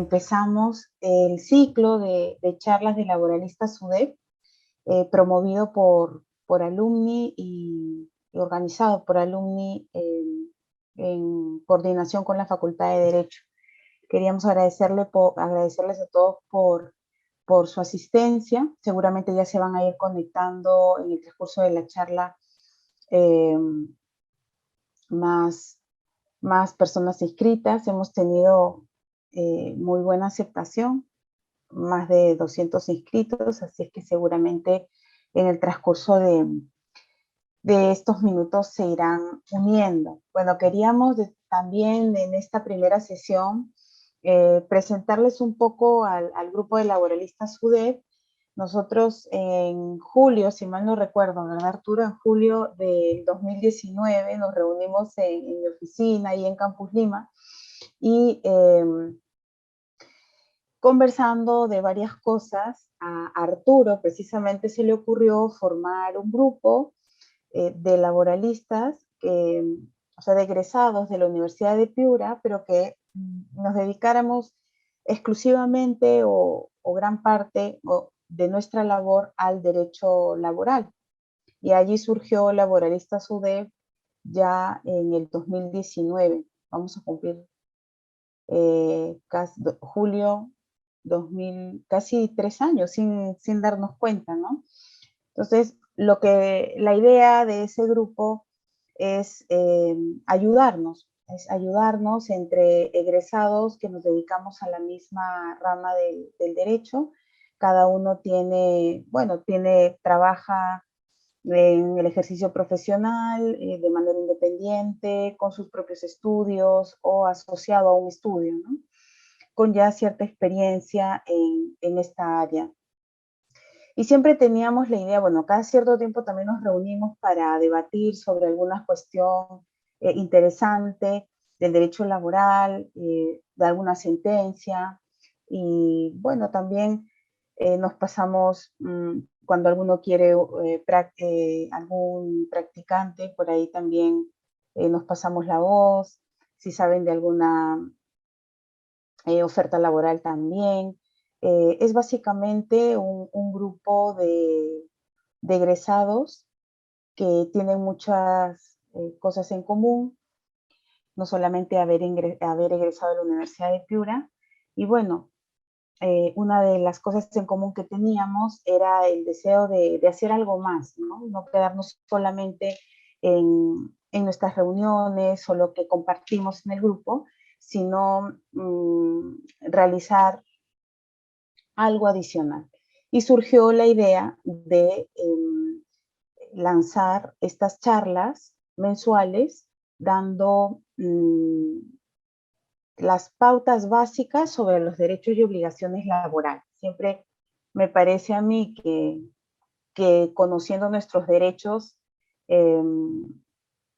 empezamos el ciclo de charlas de laboralistas SUDEP, promovido por alumni y organizado por alumni en coordinación con la Facultad de Derecho. Queríamos agradecerles a todos por su asistencia. Seguramente ya se van a ir conectando en el transcurso de la charla más personas inscritas. Hemos tenido muy buena aceptación, más de 200 inscritos, así es que seguramente en el transcurso de estos minutos se irán uniendo. Bueno, queríamos también en esta primera sesión presentarles un poco al grupo de laboralistas SUDEP. Nosotros en julio, si mal no recuerdo, ¿verdad, Arturo? En julio del 2019 nos reunimos en mi oficina y en Campus Lima y conversando de varias cosas, a Arturo precisamente se le ocurrió formar un grupo de laboralistas, o sea, de egresados de la Universidad de Piura, pero que nos dedicáramos exclusivamente o gran parte de nuestra labor al derecho laboral. Y allí surgió Laboralistas UDEP ya en el 2019. Vamos a cumplir julio 2000, casi 3 años sin darnos cuenta, ¿no? Entonces, la idea de ese grupo es ayudarnos entre egresados que nos dedicamos a la misma rama del derecho. Cada uno trabaja en el ejercicio profesional, de manera independiente, con sus propios estudios o asociado a un estudio, ¿no? Con ya cierta experiencia en esta área. Y siempre teníamos la idea, bueno, cada cierto tiempo también nos reunimos para debatir sobre alguna cuestión interesante del derecho laboral, de alguna sentencia. Y bueno, también nos pasamos, cuando alguno quiere, algún practicante, por ahí también nos pasamos la voz, si saben de alguna oferta laboral también. Es básicamente un grupo de egresados que tienen muchas cosas en común, no solamente haber egresado de la Universidad de Piura. Y bueno, una de las cosas en común que teníamos era el deseo de hacer algo más, ¿no? No quedarnos solamente en nuestras reuniones o lo que compartimos en el grupo, sino realizar algo adicional. Y surgió la idea de lanzar estas charlas mensuales dando las pautas básicas sobre los derechos y obligaciones laborales. Siempre me parece a mí que conociendo nuestros derechos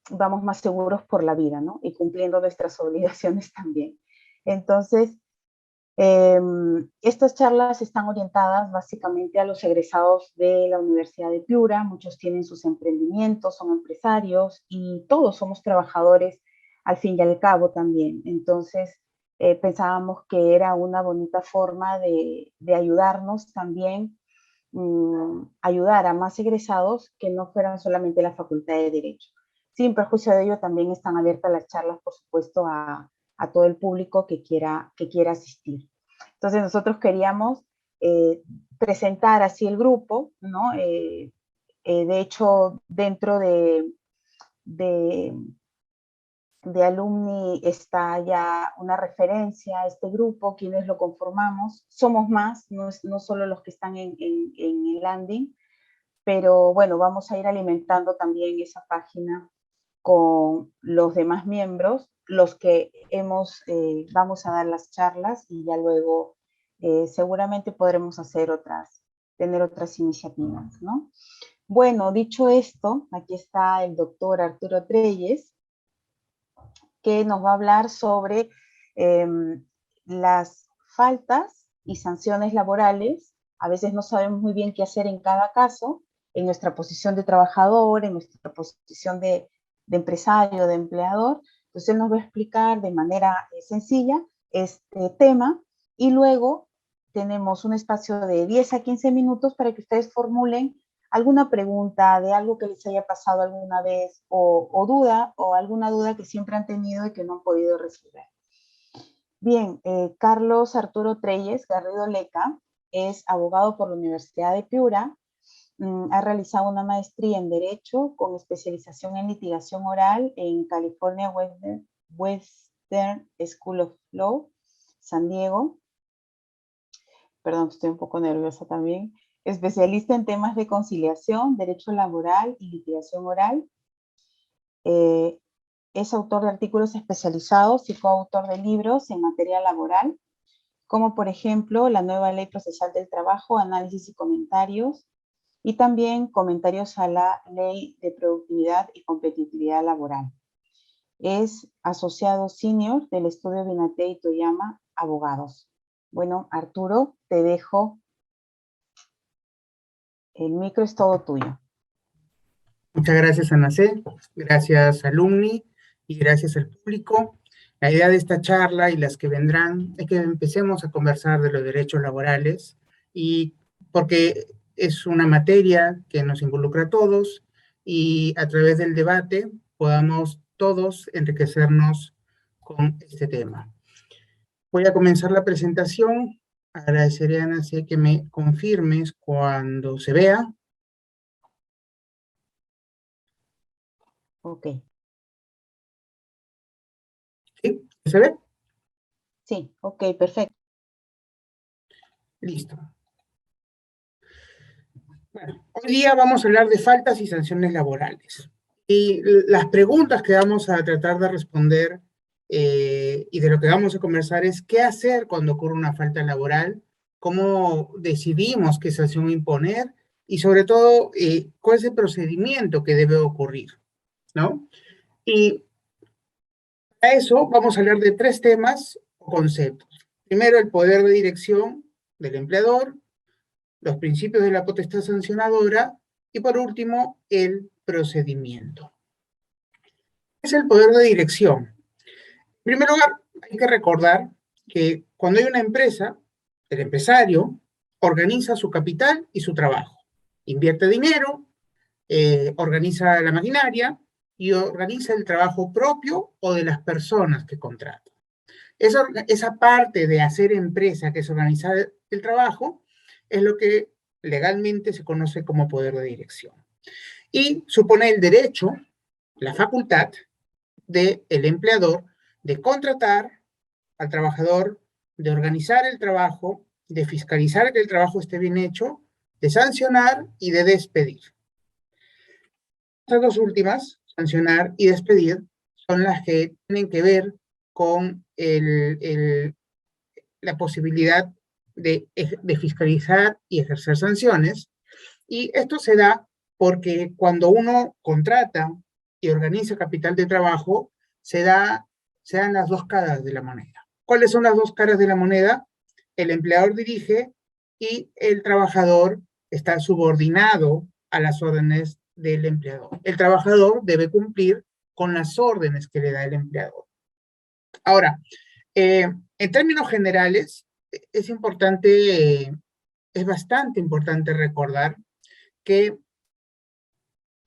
vamos más seguros por la vida, ¿no? Y cumpliendo nuestras obligaciones también. Entonces, estas charlas están orientadas básicamente a los egresados de la Universidad de Piura. Muchos tienen sus emprendimientos, son empresarios y todos somos trabajadores al fin y al cabo también. Entonces, pensábamos que era una bonita forma de ayudarnos también, ayudar a más egresados que no fueran solamente la Facultad de Derecho. Sin perjuicio de ello, también están abiertas las charlas, por supuesto, a todo el público que quiera asistir. Entonces nosotros queríamos presentar así el grupo, ¿no? De hecho, dentro de alumni está ya una referencia a este grupo, quienes lo conformamos. Somos más, no solo los que están en el landing, pero bueno, vamos a ir alimentando también esa página con los demás miembros, los que vamos a dar las charlas y ya luego seguramente podremos tener otras iniciativas, ¿no? Bueno, dicho esto, aquí está el doctor Arturo Treyes, que nos va a hablar sobre las faltas y sanciones laborales. A veces no sabemos muy bien qué hacer en cada caso, en nuestra posición de trabajador, en nuestra posición de empresario, de empleador. Entonces él nos va a explicar de manera sencilla este tema y luego tenemos un espacio de 10 a 15 minutos para que ustedes formulen alguna pregunta de algo que les haya pasado alguna vez o alguna duda que siempre han tenido y que no han podido resolver. Bien, Carlos Arturo Treyes Garrido Leca es abogado por la Universidad de Piura. Ha realizado una maestría en Derecho con especialización en litigación oral en California Western School of Law, San Diego. Perdón, estoy un poco nerviosa también. Especialista en temas de conciliación, derecho laboral y litigación oral. Es autor de artículos especializados y coautor de libros en materia laboral, como por ejemplo La nueva ley procesal del trabajo, análisis y comentarios, y también comentarios a la ley de productividad y competitividad laboral. Es asociado senior del estudio Binatey y Toyama Abogados. Bueno, Arturo, te dejo. El micro es todo tuyo. Muchas gracias, Anacé. Gracias, alumni, y gracias al público. La idea de esta charla y las que vendrán es que empecemos a conversar de los derechos laborales, y porque es una materia que nos involucra a todos, y a través del debate podamos todos enriquecernos con este tema. Voy a comenzar la presentación. Agradeceré a Anacé que me confirmes cuando se vea. Ok. ¿Sí? ¿Se ve? Sí, ok, perfecto. Listo. Bueno, hoy día vamos a hablar de faltas y sanciones laborales. Y las preguntas que vamos a tratar de responder y de lo que vamos a conversar es qué hacer cuando ocurre una falta laboral, cómo decidimos qué sanción imponer y sobre todo cuál es el procedimiento que debe ocurrir, ¿no? Y para eso vamos a hablar de 3 temas o conceptos. Primero, el poder de dirección del empleador, los principios de la potestad sancionadora y por último, el procedimiento. ¿Qué es el poder de dirección? En primer lugar, hay que recordar que cuando hay una empresa, el empresario organiza su capital y su trabajo. Invierte dinero, organiza la maquinaria y organiza el trabajo propio o de las personas que contrata. Esa parte de hacer empresa, que es organizar el trabajo, es lo que legalmente se conoce como poder de dirección. Y supone el derecho, la facultad del empleador de contratar al trabajador, de organizar el trabajo, de fiscalizar que el trabajo esté bien hecho, de sancionar y de despedir. Estas 2 últimas, sancionar y despedir, son las que tienen que ver con la posibilidad de fiscalizar y ejercer sanciones, y esto se da porque cuando uno contrata y organiza capital de trabajo, se dan las 2 caras de la moneda. ¿Cuáles son las 2 caras de la moneda? El empleador dirige y el trabajador está subordinado a las órdenes del empleador. El trabajador debe cumplir con las órdenes que le da el empleador. Ahora, en términos generales, es importante, es bastante importante recordar que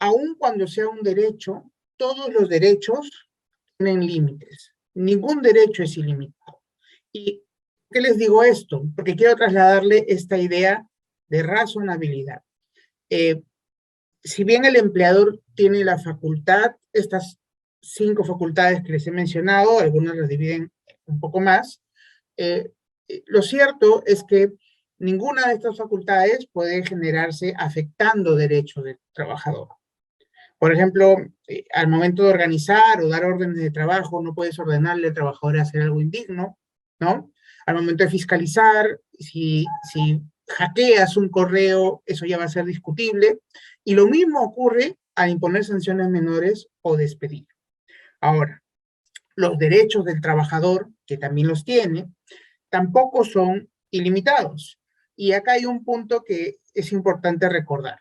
aun cuando sea un derecho, todos los derechos tienen límites. Ningún derecho es ilimitado. ¿Y por qué les digo esto? Porque quiero trasladarle esta idea de razonabilidad. Si bien el empleador tiene la facultad, estas 5 facultades que les he mencionado, algunas las dividen un poco más, lo cierto es que ninguna de estas facultades puede generarse afectando derechos del trabajador. Por ejemplo, al momento de organizar o dar órdenes de trabajo, no puedes ordenarle al trabajador a hacer algo indigno, ¿no? Al momento de fiscalizar, si hackeas un correo, eso ya va a ser discutible. Y lo mismo ocurre al imponer sanciones menores o despedir. Ahora, los derechos del trabajador, que también los tiene, tampoco son ilimitados. Y acá hay un punto que es importante recordar.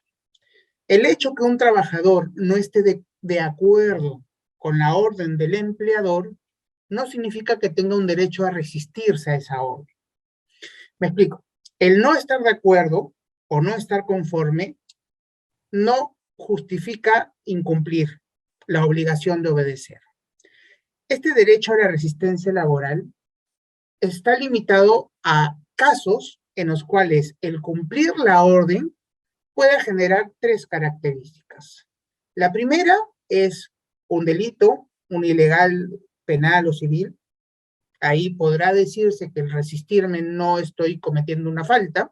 El hecho que un trabajador no esté de acuerdo con la orden del empleador no significa que tenga un derecho a resistirse a esa orden. Me explico. El no estar de acuerdo o no estar conforme no justifica incumplir la obligación de obedecer. Este derecho a la resistencia laboral está limitado a casos en los cuales el cumplir la orden puede generar tres características. La primera es un delito, un ilegal penal o civil. Ahí podrá decirse que el resistirme no estoy cometiendo una falta.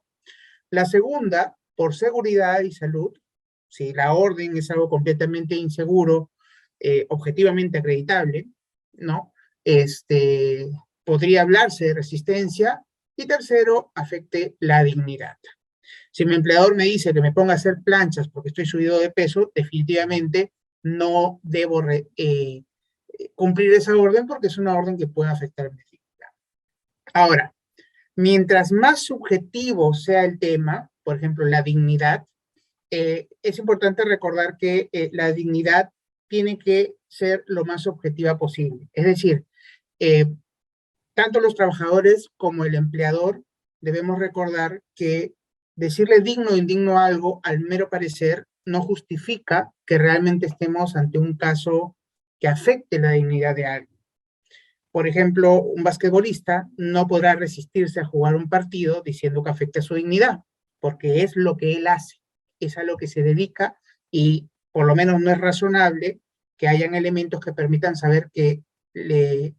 La segunda, por seguridad y salud, si la orden es algo completamente inseguro, objetivamente acreditable, ¿no? Podría hablarse de resistencia. Y tercero, afecte la dignidad. Si mi empleador me dice que me ponga a hacer planchas porque estoy subido de peso, definitivamente no debo cumplir esa orden porque es una orden que puede afectar mi dignidad. Ahora, mientras más subjetivo sea el tema, por ejemplo, la dignidad, es importante recordar que la dignidad tiene que ser lo más objetiva posible. Es decir, tanto los trabajadores como el empleador debemos recordar que decirle digno o indigno a algo al mero parecer no justifica que realmente estemos ante un caso que afecte la dignidad de alguien. Por ejemplo, un basquetbolista no podrá resistirse a jugar un partido diciendo que afecta su dignidad, porque es lo que él hace, es a lo que se dedica y por lo menos no es razonable que hayan elementos que permitan saber que le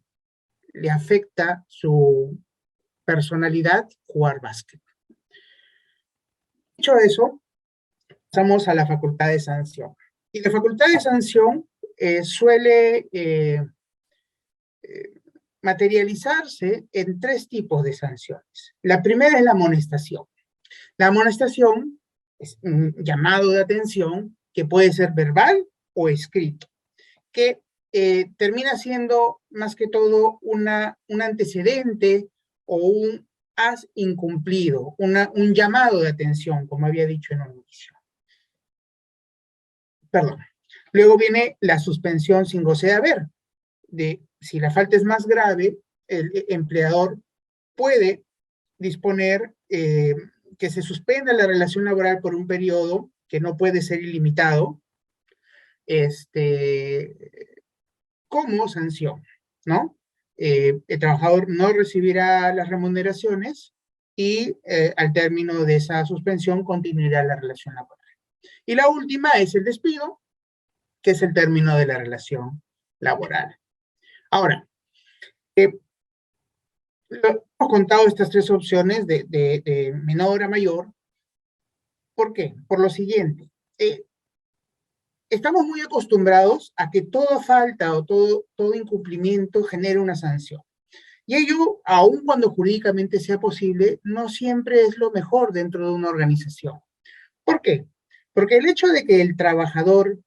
afecta su personalidad jugar básquet. Dicho eso, pasamos a la facultad de sanción. Y la facultad de sanción suele materializarse en tres tipos de sanciones. La primera es la amonestación. La amonestación es un llamado de atención que puede ser verbal o escrito, que termina siendo más que todo un antecedente o un has incumplido, un llamado de atención, como había dicho en un inicio. Perdón. Luego viene la suspensión sin goce de haber. Si la falta es más grave, el empleador puede disponer que se suspenda la relación laboral por un periodo que no puede ser ilimitado, como sanción, ¿no? El trabajador no recibirá las remuneraciones y al término de esa suspensión continuará la relación laboral. Y la última es el despido, que es el término de la relación laboral. Ahora, hemos contado estas tres opciones de menor a mayor. ¿Por qué? Por lo siguiente. Estamos muy acostumbrados a que toda falta o todo incumplimiento genere una sanción. Y ello, aun cuando jurídicamente sea posible, no siempre es lo mejor dentro de una organización. ¿Por qué? Porque el hecho de que el trabajador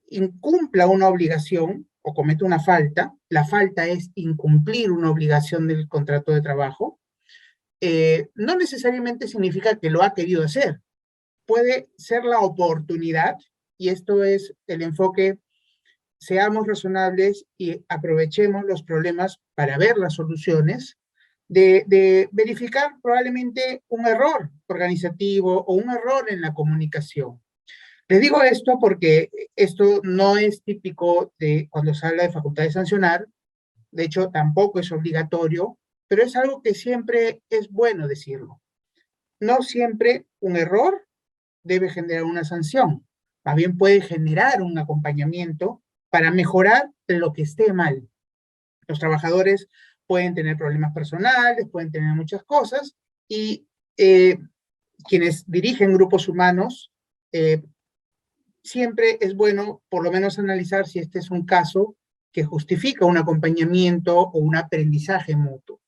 incumpla una obligación o cometa una falta, la falta es incumplir una obligación del contrato de trabajo, no necesariamente significa que lo ha querido hacer. Puede ser la oportunidad, y esto es el enfoque, seamos razonables y aprovechemos los problemas para ver las soluciones, de verificar probablemente un error organizativo o un error en la comunicación. Les digo esto porque esto no es típico de cuando se habla de facultad de sancionar, de hecho tampoco es obligatorio, pero es algo que siempre es bueno decirlo. No siempre un error debe generar una sanción, más bien puede generar un acompañamiento para mejorar lo que esté mal. Los trabajadores pueden tener problemas personales, pueden tener muchas cosas, y quienes dirigen grupos humanos, siempre es bueno por lo menos analizar si este es un caso que justifica un acompañamiento o un aprendizaje mutuo.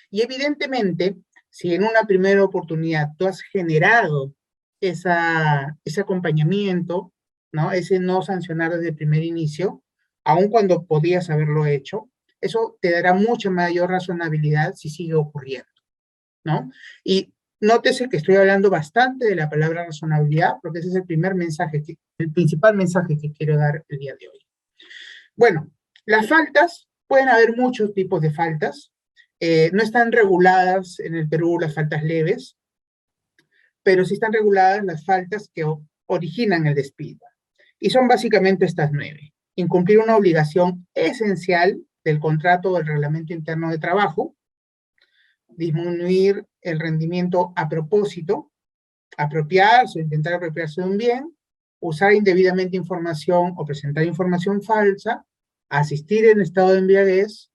Y evidentemente, si en una primera oportunidad tú has generado ese acompañamiento, ¿no? Ese no sancionar desde el primer inicio, aun cuando podías haberlo hecho, eso te dará mucha mayor razonabilidad si sigue ocurriendo, ¿no? Y nótese que estoy hablando bastante de la palabra razonabilidad, porque ese es el principal mensaje que quiero dar el día de hoy. Bueno, las faltas, pueden haber muchos tipos de faltas. No están reguladas en el Perú las faltas leves, pero sí están reguladas las faltas que originan el despido. Y son básicamente estas 9. Incumplir una obligación esencial del contrato o del reglamento interno de trabajo, disminuir el rendimiento a propósito, apropiarse o intentar apropiarse de un bien, usar indebidamente información o presentar información falsa, asistir en estado de embriaguez,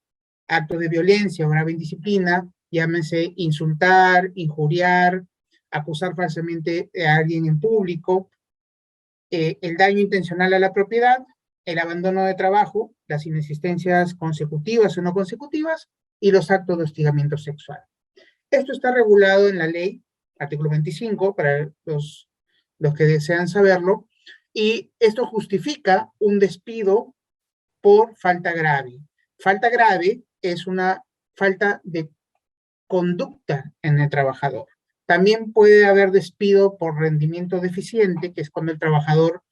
actos de violencia o grave indisciplina, llámense insultar, injuriar, acusar falsamente a alguien en público, el daño intencional a la propiedad, el abandono de trabajo, las inexistencias consecutivas o no consecutivas, y los actos de hostigamiento sexual. Esto está regulado en la ley, artículo 25, para los que desean saberlo, y esto justifica un despido por falta grave. Falta grave es una falta de conducta en el trabajador. También puede haber despido por rendimiento deficiente, que es cuando el trabajador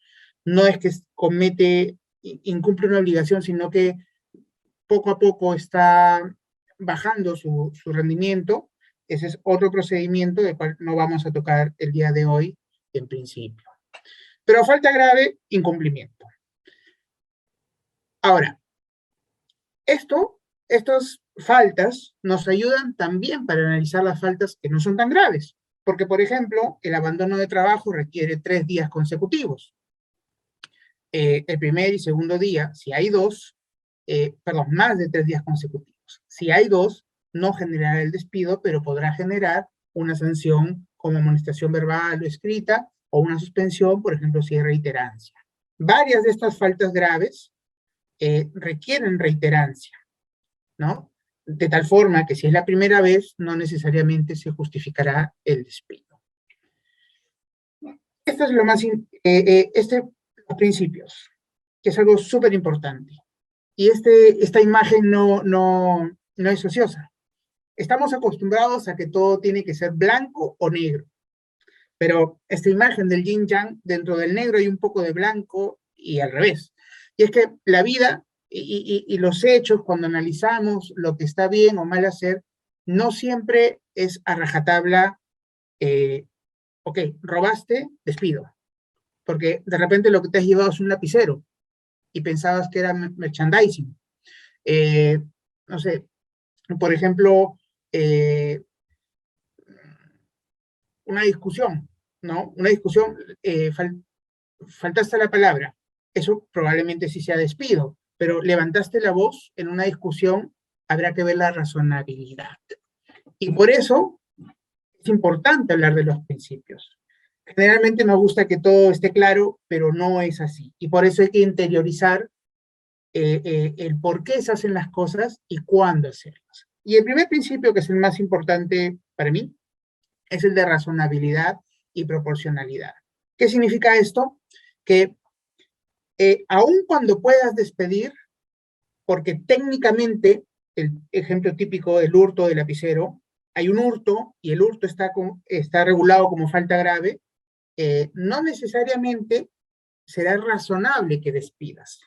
no es que incumple una obligación, sino que poco a poco está bajando su rendimiento. Ese es otro procedimiento del cual no vamos a tocar el día de hoy en principio. Pero falta grave, incumplimiento. Ahora, estas faltas nos ayudan también para analizar las faltas que no son tan graves. Porque, por ejemplo, el abandono de trabajo requiere 3 días consecutivos. El primer y segundo día, si hay dos, más de 3 días consecutivos. Si hay dos, no generará el despido, pero podrá generar una sanción como amonestación verbal o escrita, o una suspensión, por ejemplo, si hay reiterancia. Varias de estas faltas graves requieren reiterancia, ¿no? De tal forma que si es la primera vez, no necesariamente se justificará el despido. Esto es lo más, los principios, que es algo súper importante. Y esta imagen no es ociosa. Estamos acostumbrados a que todo tiene que ser blanco o negro. Pero esta imagen del yin yang, dentro del negro hay un poco de blanco y al revés. Y es que la vida y los hechos, cuando analizamos lo que está bien o mal hacer, no siempre es a rajatabla, ok, robaste, despido. Porque de repente lo que te has llevado es un lapicero y pensabas que era merchandising. No sé, por ejemplo, una discusión, ¿no? Una discusión, faltaste la palabra, eso probablemente sí sea despido, pero levantaste la voz en una discusión, habrá que ver la razonabilidad. Y por eso es importante hablar de los principios. Generalmente nos gusta que todo esté claro, pero no es así. Y por eso hay que interiorizar el por qué se hacen las cosas y cuándo hacerlas. Y el primer principio, que es el más importante para mí, es el de razonabilidad y proporcionalidad. ¿Qué significa esto? Que aun cuando puedas despedir, porque técnicamente, el ejemplo típico del hurto del lapicero, hay un hurto y el hurto está regulado como falta grave, no necesariamente será razonable que despidas.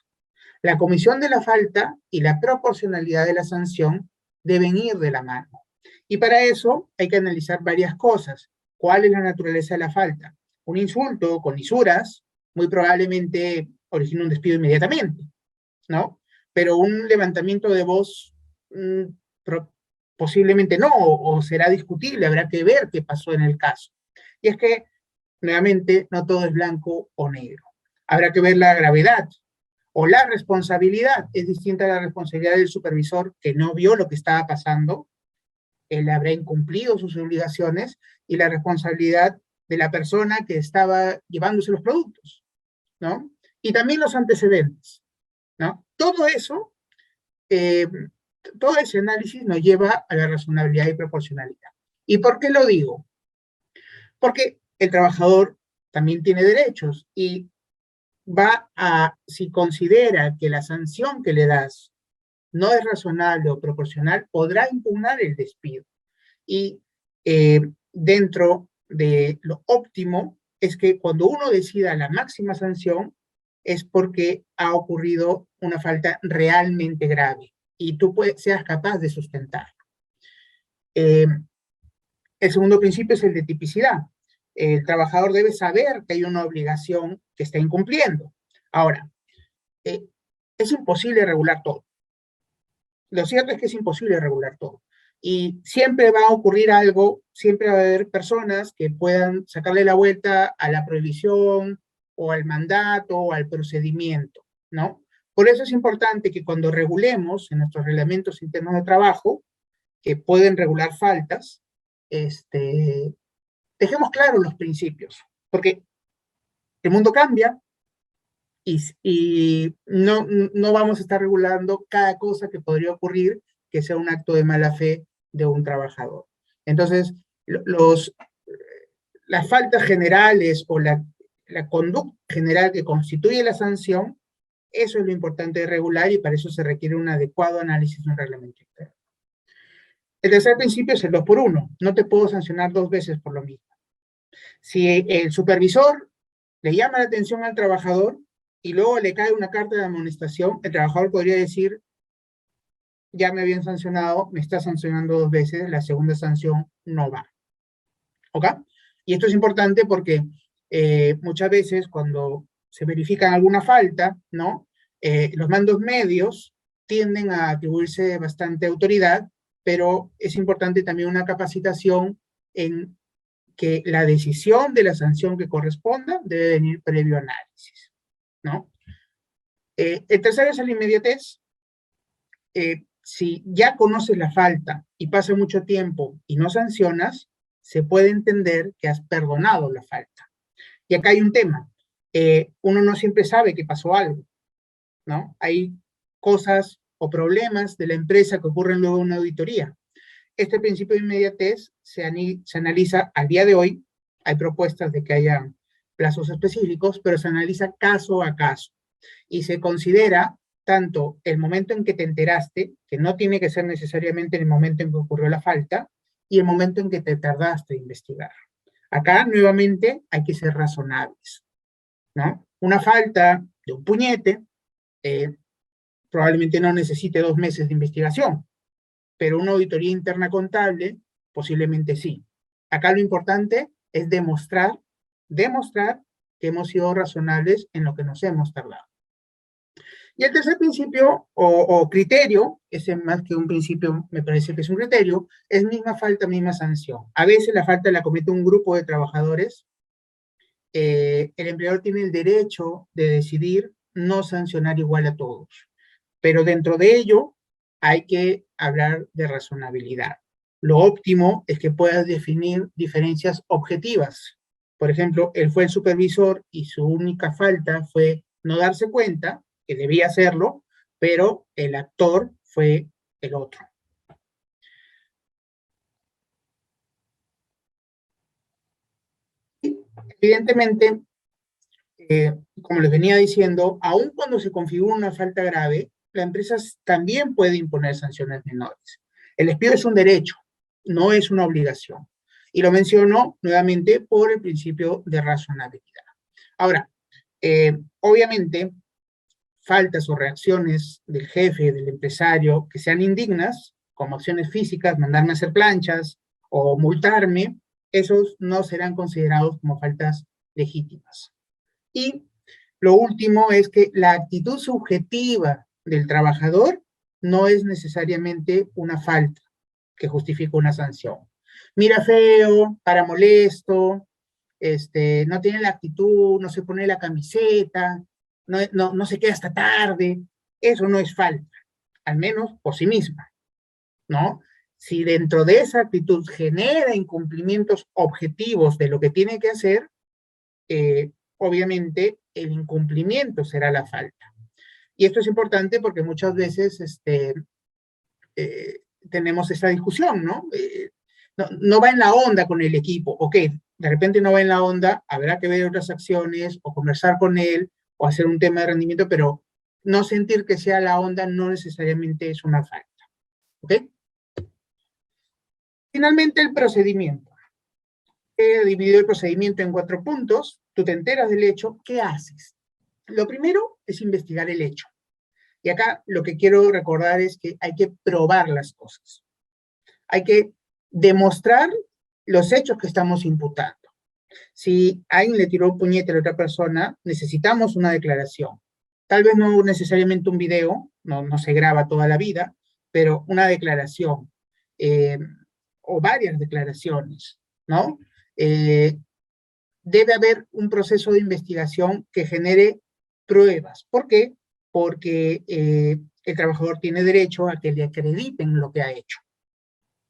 La comisión de la falta y la proporcionalidad de la sanción deben ir de la mano. Y para eso hay que analizar varias cosas. ¿Cuál es la naturaleza de la falta? Un insulto con lisuras muy probablemente origina un despido inmediatamente, ¿no? Pero un levantamiento de voz posiblemente no, o será discutible, habrá que ver qué pasó en el caso. Y es que, nuevamente, no todo es blanco o negro. Habrá que ver la gravedad o la responsabilidad. Es distinta a la responsabilidad del supervisor que no vio lo que estaba pasando, él habrá incumplido sus obligaciones, y la responsabilidad de la persona que estaba llevándose los productos, ¿no? Y también los antecedentes, ¿no? Todo eso, todo ese análisis nos lleva a la razonabilidad y proporcionalidad. ¿Y por qué lo digo? Porque el trabajador también tiene derechos y si considera que la sanción que le das no es razonable o proporcional, podrá impugnar el despido. Y dentro de lo óptimo es que cuando uno decida la máxima sanción es porque ha ocurrido una falta realmente grave y tú seas capaz de sustentarlo. El segundo principio es el de tipicidad. El trabajador debe saber que hay una obligación que está incumpliendo. Ahora, es imposible regular todo. Lo cierto es que es imposible regular todo. Y siempre va a ocurrir algo, siempre va a haber personas que puedan sacarle la vuelta a la prohibición o al mandato o al procedimiento, ¿no? Por eso es importante que cuando regulemos en nuestros reglamentos internos de trabajo, que pueden regular faltas, dejemos claros los principios, porque el mundo cambia y no vamos a estar regulando cada cosa que podría ocurrir que sea un acto de mala fe de un trabajador. Entonces, las faltas generales o la conducta general que constituye la sanción, eso es lo importante de regular y para eso se requiere un adecuado análisis de un reglamento interno. El tercer principio es el 2 por 1. No te puedo sancionar 2 veces por lo mismo. Si el supervisor le llama la atención al trabajador y luego le cae una carta de amonestación, el trabajador podría decir, ya me habían sancionado, me está sancionando 2 veces, la segunda sanción no va. ¿Ok? Y esto es importante porque muchas veces cuando se verifica alguna falta, ¿no? Los mandos medios tienden a atribuirse bastante autoridad, pero es importante también una capacitación en que la decisión de la sanción que corresponda debe venir previo análisis, ¿no? El tercero es la inmediatez. Si ya conoces la falta y pasa mucho tiempo y no sancionas, se puede entender que has perdonado la falta. Y acá hay un tema. Uno no siempre sabe que pasó algo, ¿no? Hay cosas o problemas de la empresa que ocurren luego en una auditoría. Este principio de inmediatez se analiza al día de hoy. Hay propuestas de que haya plazos específicos, pero se analiza caso a caso. Y se considera tanto el momento en que te enteraste, que no tiene que ser necesariamente en el momento en que ocurrió la falta, y el momento en que te tardaste en investigar. Acá, nuevamente, hay que ser razonables, ¿no? Una falta de un puñete probablemente no necesite 2 meses de investigación, pero una auditoría interna contable posiblemente sí. Acá lo importante es demostrar que hemos sido razonables en lo que nos hemos tardado. Y el tercer principio o criterio, ese más que un principio me parece que es un criterio, es misma falta, misma sanción. A veces la falta la comete un grupo de trabajadores. El empleador tiene el derecho de decidir no sancionar igual a todos, pero dentro de ello hay que hablar de razonabilidad. Lo óptimo es que puedas definir diferencias objetivas. Por ejemplo, él fue el supervisor y su única falta fue no darse cuenta, que debía hacerlo, pero el actor fue el otro. Y, evidentemente, como les venía diciendo, aun cuando se configura una falta grave, la empresa también puede imponer sanciones menores. El despido es un derecho, no es una obligación. Y lo menciono nuevamente por el principio de razonabilidad. Ahora, obviamente, faltas o reacciones del jefe, del empresario, que sean indignas, como acciones físicas, mandarme a hacer planchas o multarme, esos no serán considerados como faltas legítimas. Y lo último es que la actitud subjetiva del trabajador no es necesariamente una falta que justifica una sanción. Mira feo, para molesto, no tiene la actitud, no se pone la camiseta, no se queda hasta tarde. Eso no es falta, al menos por sí misma, ¿no? Si dentro de esa actitud genera incumplimientos objetivos de lo que tiene que hacer, obviamente el incumplimiento será la falta. Y esto es importante porque muchas veces tenemos esta discusión, ¿no? No va en la onda con el equipo, ok, de repente no va en la onda, habrá que ver otras acciones o conversar con él o hacer un tema de rendimiento, pero no sentir que sea la onda no necesariamente es una falta, ¿ok? Finalmente, el procedimiento. He dividido el procedimiento en 4 puntos, tú te enteras del hecho, ¿qué haces? Lo primero es investigar el hecho. Y acá lo que quiero recordar es que hay que probar las cosas. Hay que demostrar los hechos que estamos imputando. Si alguien le tiró un puñete a la otra persona, necesitamos una declaración. Tal vez no necesariamente un video, no se graba toda la vida, pero una declaración, eh, o varias declaraciones, ¿no? Debe haber un proceso de investigación que genere pruebas. ¿Por qué? Porque el trabajador tiene derecho a que le acrediten lo que ha hecho,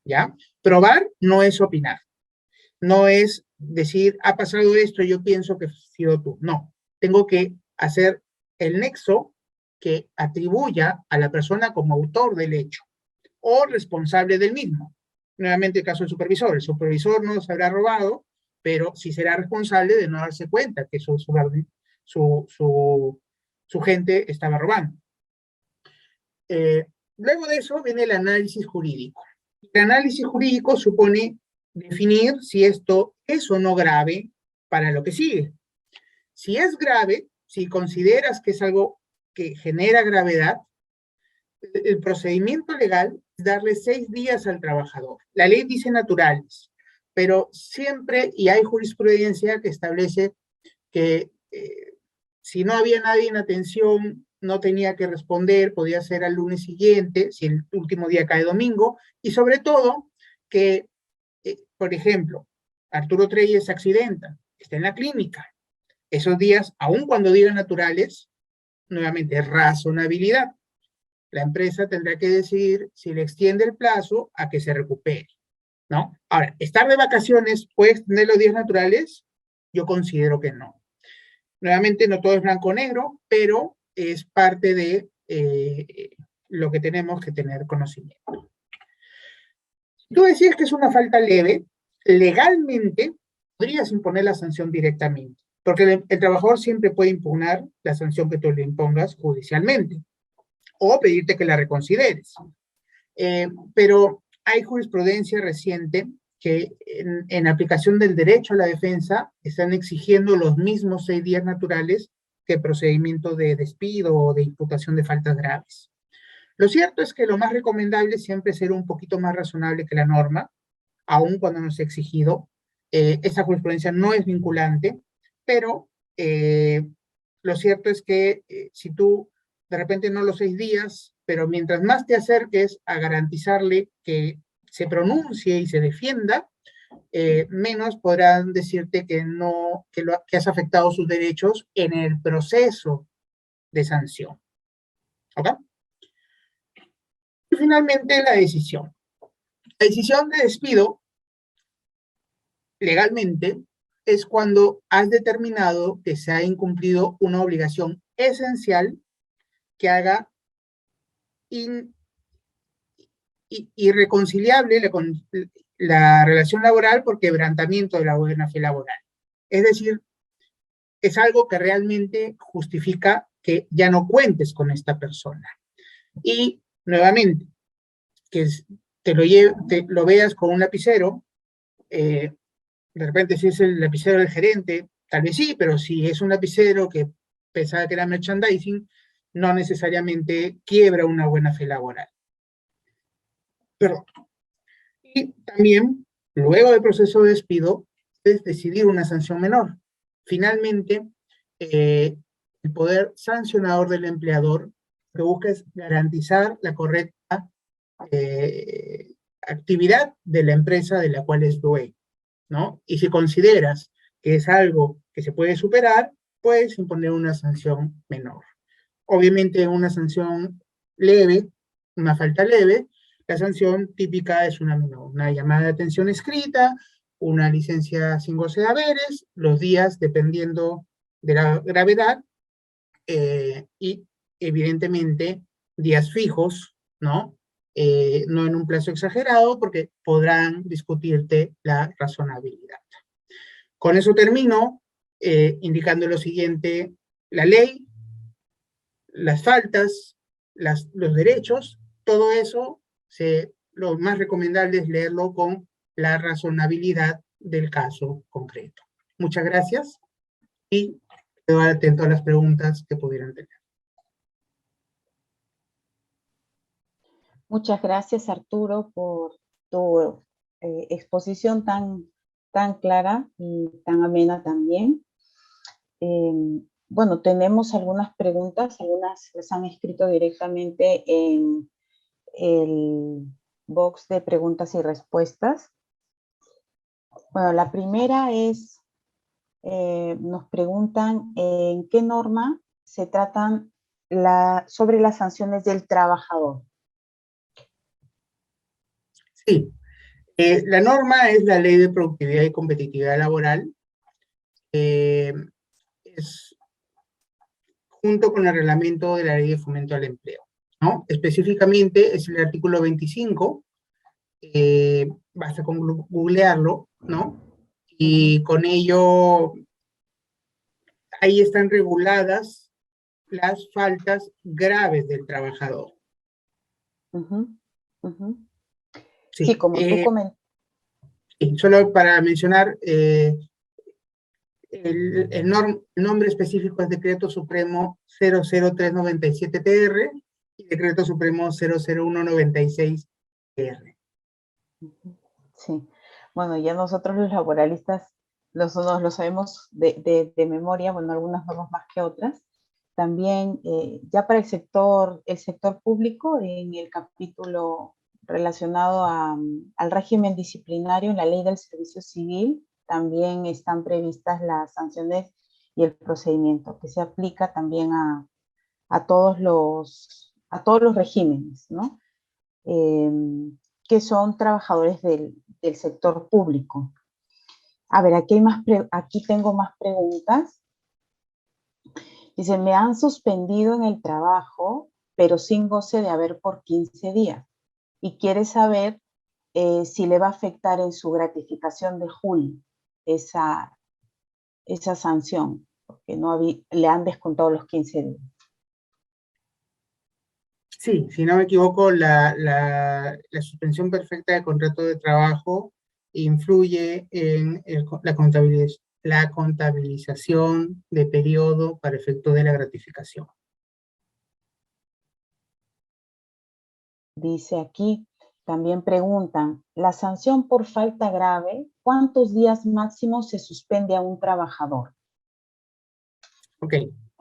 ¿ya? Probar no es opinar, no es decir, ha pasado esto, yo pienso que has sido tú. No, tengo que hacer el nexo que atribuya a la persona como autor del hecho o responsable del mismo. Nuevamente el caso del supervisor. El supervisor no se habrá robado, pero sí será responsable de no darse cuenta que su gente estaba robando. Luego de eso viene el análisis jurídico. El análisis jurídico supone definir si esto es o no grave para lo que sigue. Si es grave, si consideras que es algo que genera gravedad, el procedimiento legal es darle 6 días al trabajador. La ley dice naturales, pero siempre, y hay jurisprudencia que establece que si no había nadie en atención, no tenía que responder, podía ser al lunes siguiente, si el último día cae domingo, y sobre todo que, por ejemplo, Arturo Treyes se accidenta, está en la clínica. Esos días, aun cuando digan naturales, nuevamente, razonabilidad. La empresa tendrá que decidir si le extiende el plazo a que se recupere, ¿no? Ahora, ¿estar de vacaciones puede extender los días naturales? Yo considero que no. Nuevamente, no todo es blanco-negro, pero es parte de lo que tenemos que tener conocimiento. Tú decías que es una falta leve, legalmente podrías imponer la sanción directamente, porque el trabajador siempre puede impugnar la sanción que tú le impongas judicialmente o pedirte que la reconsideres. Pero hay jurisprudencia reciente que en aplicación del derecho a la defensa están exigiendo los mismos 6 días naturales que procedimiento de despido o de imputación de faltas graves. Lo cierto es que lo más recomendable es siempre ser un poquito más razonable que la norma, aun cuando nos ha exigido. Esta jurisprudencia no es vinculante, pero lo cierto es que si tú de repente no los 6 días, pero mientras más te acerques a garantizarle que se pronuncie y se defienda, menos podrán decirte que no, que has afectado sus derechos en el proceso de sanción. ¿Ok? Y finalmente la decisión. La decisión de despido, legalmente, es cuando has determinado que se ha incumplido una obligación esencial que haga irreconciliable la relación laboral por quebrantamiento de la buena fe laboral. Es decir, es algo que realmente justifica que ya no cuentes con esta persona. Y nuevamente, que te lo veas con un lapicero, de repente si es el lapicero del gerente, tal vez sí, pero si es un lapicero que pensaba que era merchandising, no necesariamente quiebra una buena fe laboral. Perdón. Y también, luego del proceso de despido, es decidir una sanción menor. Finalmente, el poder sancionador del empleador lo que busca es garantizar la correcta actividad de la empresa de la cual es dueño, ¿no? Y si consideras que es algo que se puede superar, puedes imponer una sanción menor. Obviamente una sanción leve, una falta leve, la sanción típica es una llamada de atención escrita, una licencia sin goce de haberes, los días dependiendo de la gravedad, y evidentemente días fijos, ¿no? No en un plazo exagerado porque podrán discutirte la razonabilidad. Con eso termino indicando lo siguiente: la ley, las faltas, los derechos, todo eso, lo más recomendable es leerlo con la razonabilidad del caso concreto. Muchas gracias y quedo atento a las preguntas que pudieran tener. Muchas gracias, Arturo, por tu exposición tan clara y tan amena también. Bueno, tenemos algunas preguntas, algunas las han escrito directamente en el box de preguntas y respuestas. Bueno, la primera es, nos preguntan en qué norma se tratan sobre las sanciones del trabajador. Sí, la norma es la Ley de Productividad y Competitividad Laboral. Es junto con el reglamento de la Ley de Fomento al Empleo, ¿no? Específicamente es el artículo 25, basta con googlearlo, ¿no? Y con ello, ahí están reguladas las faltas graves del trabajador. Sí, Sí, como tú comentas. solo para mencionar, el nombre específico es Decreto Supremo 00397-TR y Decreto Supremo 00196-TR. Sí, bueno, ya nosotros los laboralistas nos lo sabemos de memoria, bueno, algunas normas más que otras. También ya para el sector público, en el capítulo relacionado al régimen disciplinario en la ley del servicio civil, también están previstas las sanciones y el procedimiento que se aplica también a todos los regímenes, ¿no? Que son trabajadores del sector público. A ver, aquí tengo más preguntas. Dice, me han suspendido en el trabajo, pero sin goce de haber por 15 días. Y quiere saber si le va a afectar en su gratificación de julio esa sanción, porque le han descontado los 15 días. Sí, si no me equivoco, la suspensión perfecta de contrato de trabajo influye en la contabilización de periodo para efecto de la gratificación. Dice aquí, también preguntan, la sanción por falta grave, ¿cuántos días máximo se suspende a un trabajador? Ok,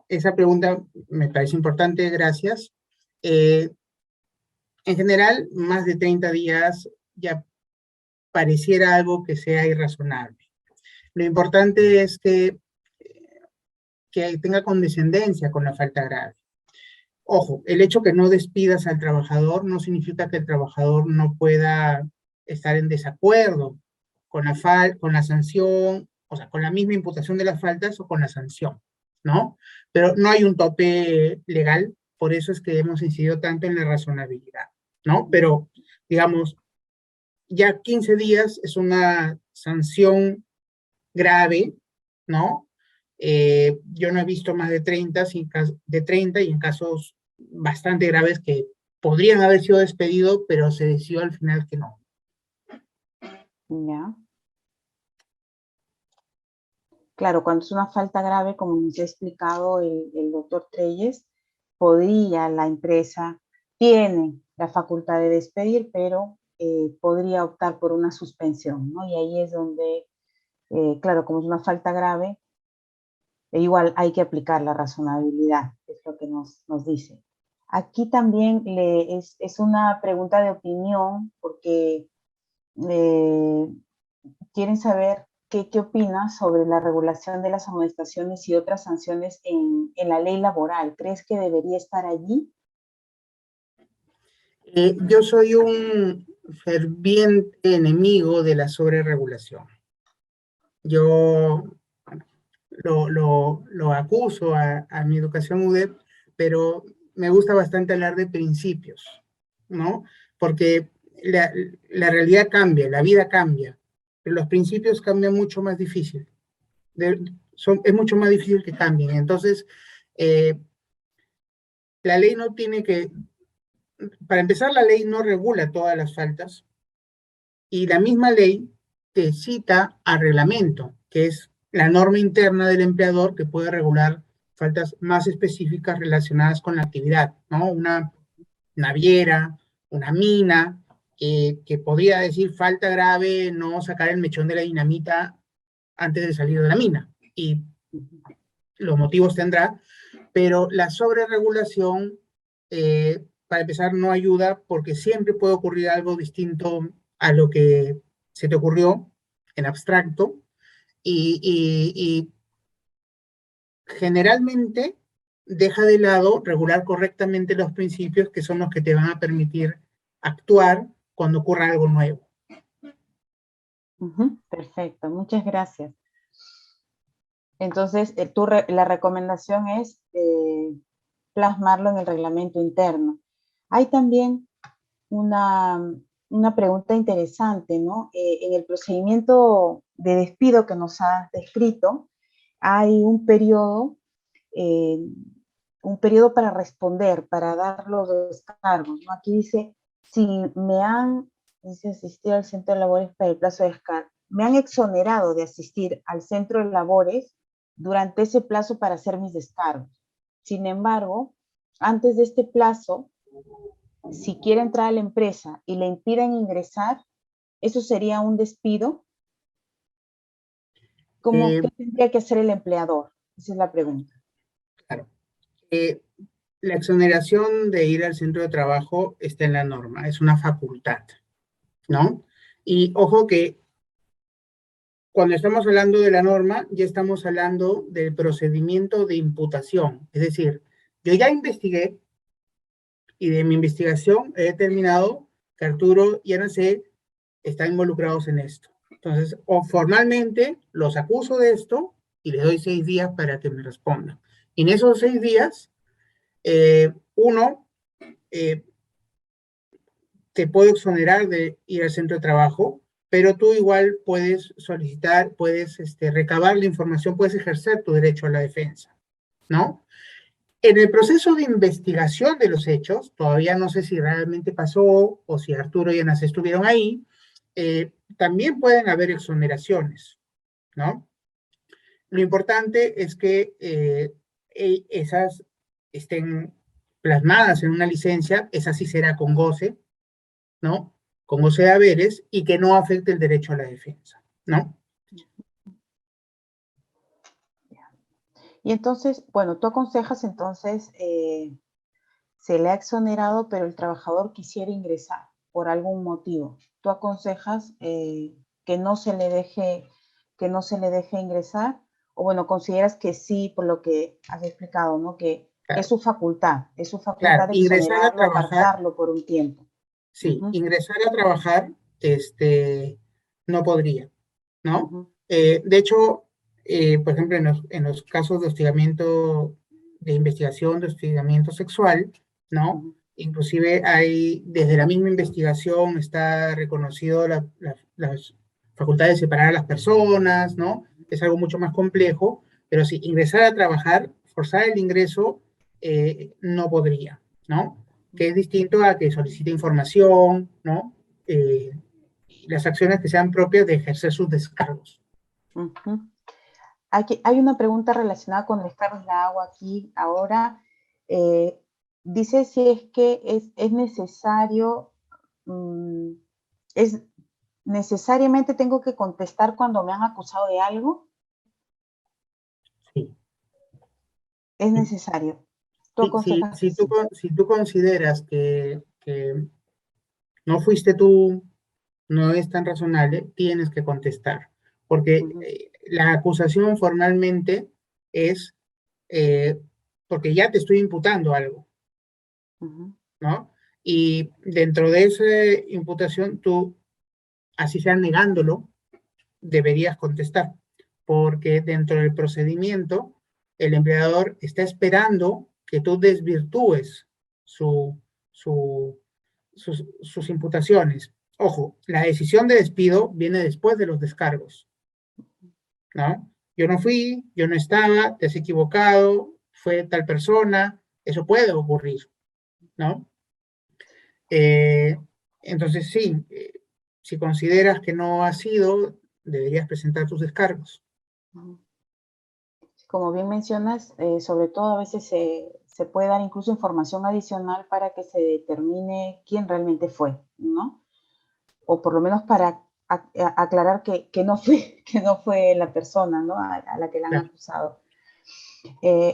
esa pregunta me parece importante, gracias. En general, más de 30 días ya pareciera algo que sea irrazonable. Lo importante es que tenga condescendencia con la falta grave. Ojo, el hecho que no despidas al trabajador no significa que el trabajador no pueda estar en desacuerdo con la sanción, o sea, con la misma imputación de las faltas o con la sanción, ¿no? Pero no hay un tope legal, por eso es que hemos incidido tanto en la razonabilidad, ¿no? Pero, digamos, ya 15 días es una sanción grave, ¿no? Yo no he visto más de 30, y en casos bastante graves que podrían haber sido despedidos, pero se decidió al final que no. Ya. Claro, cuando es una falta grave, como nos ha explicado el doctor Treyes, la empresa tiene la facultad de despedir, pero podría optar por una suspensión, ¿no? Y ahí es donde, claro, como es una falta grave, igual hay que aplicar la razonabilidad, es lo que nos dice. Aquí también es una pregunta de opinión, porque eh, quieren saber qué opinas sobre la regulación de las amonestaciones y otras sanciones en la ley laboral. ¿Crees que debería estar allí? Yo soy un ferviente enemigo de la sobreregulación. Yo lo acuso a mi educación UDEP, pero me gusta bastante hablar de principios, ¿no? Porque la realidad cambia, la vida cambia, pero los principios cambian mucho más difícil. Es mucho más difícil que cambien. Entonces, la ley no tiene que, para empezar, la ley no regula todas las faltas y la misma ley te cita al reglamento, que es la norma interna del empleador que puede regular faltas más específicas relacionadas con la actividad, ¿no? Una naviera, una mina, que podría decir falta grave no sacar el mechón de la dinamita antes de salir de la mina. Y los motivos tendrá, pero la sobreregulación, para empezar, no ayuda porque siempre puede ocurrir algo distinto a lo que se te ocurrió en abstracto y generalmente deja de lado regular correctamente los principios que son los que te van a permitir actuar cuando ocurra algo nuevo. Perfecto, muchas gracias. Entonces, la recomendación es plasmarlo en el reglamento interno. Hay también una pregunta interesante, ¿no? En el procedimiento de despido que nos has descrito, hay eh, un periodo para responder, para dar los descargos, ¿no? Aquí dice, si me han, dice, asistido al centro de labores para el plazo de descargo, me han exonerado de asistir al centro de labores durante ese plazo para hacer mis descargos. Sin embargo, antes de este plazo, si quiere entrar a la empresa y le impiden ingresar, ¿eso sería un despido? ¿Qué tendría que hacer el empleador? Esa es la pregunta. Claro. La exoneración de ir al centro de trabajo está en la norma, es una facultad, ¿no? Y ojo que cuando estamos hablando de la norma, ya estamos hablando del procedimiento de imputación. Es decir, yo ya investigué y de mi investigación he determinado que Arturo y Ana C. están involucrados en esto. Entonces, o formalmente los acuso de esto y les doy 6 días para que me respondan. Y en esos 6 días, uno, te puedo exonerar de ir al centro de trabajo, pero tú igual puedes solicitar, puedes recabar la información, puedes ejercer tu derecho a la defensa, ¿no? En el proceso de investigación de los hechos, todavía no sé si realmente pasó o si Arturo y Ana estuvieron ahí, también pueden haber exoneraciones, ¿no? Lo importante es que esas estén plasmadas en una licencia, esa sí será con goce, ¿no? Con goce de haberes y que no afecte el derecho a la defensa, ¿no? Y entonces, bueno, tú aconsejas entonces, se le ha exonerado, pero el trabajador quisiera ingresar por algún motivo. Tú aconsejas que no se le deje ingresar, o bueno, consideras que sí, por lo que has explicado, ¿no? Que Claro, es su facultad claro, de ingresar a exonerarlo, trabajar, apartarlo por un tiempo. sí, ingresar a trabajar, no podría, ¿no? De hecho, por ejemplo, en los casos de hostigamiento, de investigación de hostigamiento sexual, ¿no? Inclusive hay, desde la misma investigación está reconocido las facultades de separar a las personas, ¿no? Es algo mucho más complejo, pero sí, ingresar a trabajar, forzar el ingreso, no podría, ¿no? Que es distinto a que solicite información, ¿no? Las acciones que sean propias de ejercer sus descargos. Aquí hay una pregunta relacionada con descargos de agua aquí ahora. Eh, dice si es que es necesario, es necesariamente tengo que contestar cuando me han acusado de algo. Sí. Es necesario. ¿Tú aconsejas que sí? Si tú consideras que no fuiste tú, no es tan razonable, tienes que contestar, porque la acusación formalmente es eh, porque ya te estoy imputando algo, ¿no? Y dentro de esa imputación, tú, así sea negándolo, deberías contestar, porque dentro del procedimiento, el empleador está esperando que tú desvirtúes su, su, sus imputaciones. Ojo, la decisión de despido viene después de los descargos, ¿no? Yo no fui, yo no estaba, te has equivocado, fue tal persona, eso puede ocurrir, ¿no? Eh, entonces, sí, si consideras que no ha sido, deberías presentar tus descargos. Como bien mencionas, sobre todo a veces se puede dar incluso información adicional para que se determine quién realmente fue, ¿no? o por lo menos para aclarar que no fue, que no fue la persona, ¿no? A la que la han Claro. acusado.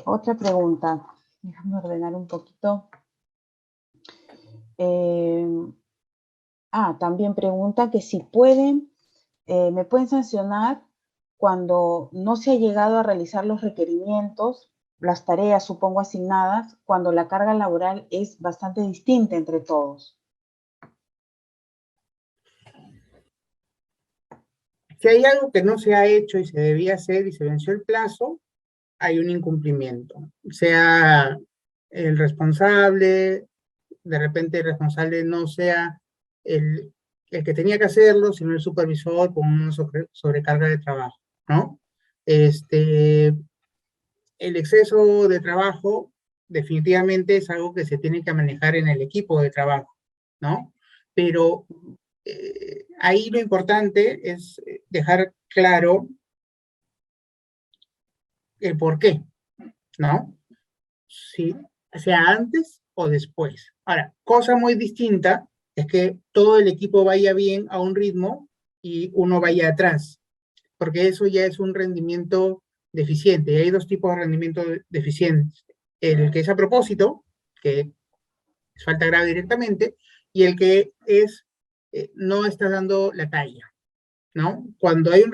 Otra pregunta, déjame ordenar un poquito. También pregunta que si pueden, me pueden sancionar cuando no se ha llegado a realizar los requerimientos, las tareas, supongo, asignadas, cuando la carga laboral es bastante distinta entre todos. Si hay algo que no se ha hecho y se debía hacer y se venció el plazo, hay un incumplimiento. Sea el responsable, de repente el responsable no sea el que tenía que hacerlo, sino el supervisor con una sobrecarga de trabajo, ¿no? El exceso de trabajo definitivamente es algo que se tiene que manejar en el equipo de trabajo, ¿no? Pero ahí lo importante es dejar claro el por qué, ¿no? Si sea antes o después. Ahora, cosa muy distinta es que todo el equipo vaya bien a un ritmo y uno vaya atrás, porque eso ya es un rendimiento deficiente. Y hay dos tipos de rendimiento deficientes. El que es a propósito, que es falta grave directamente, y el que es no está dando la talla, ¿no? Cuando hay un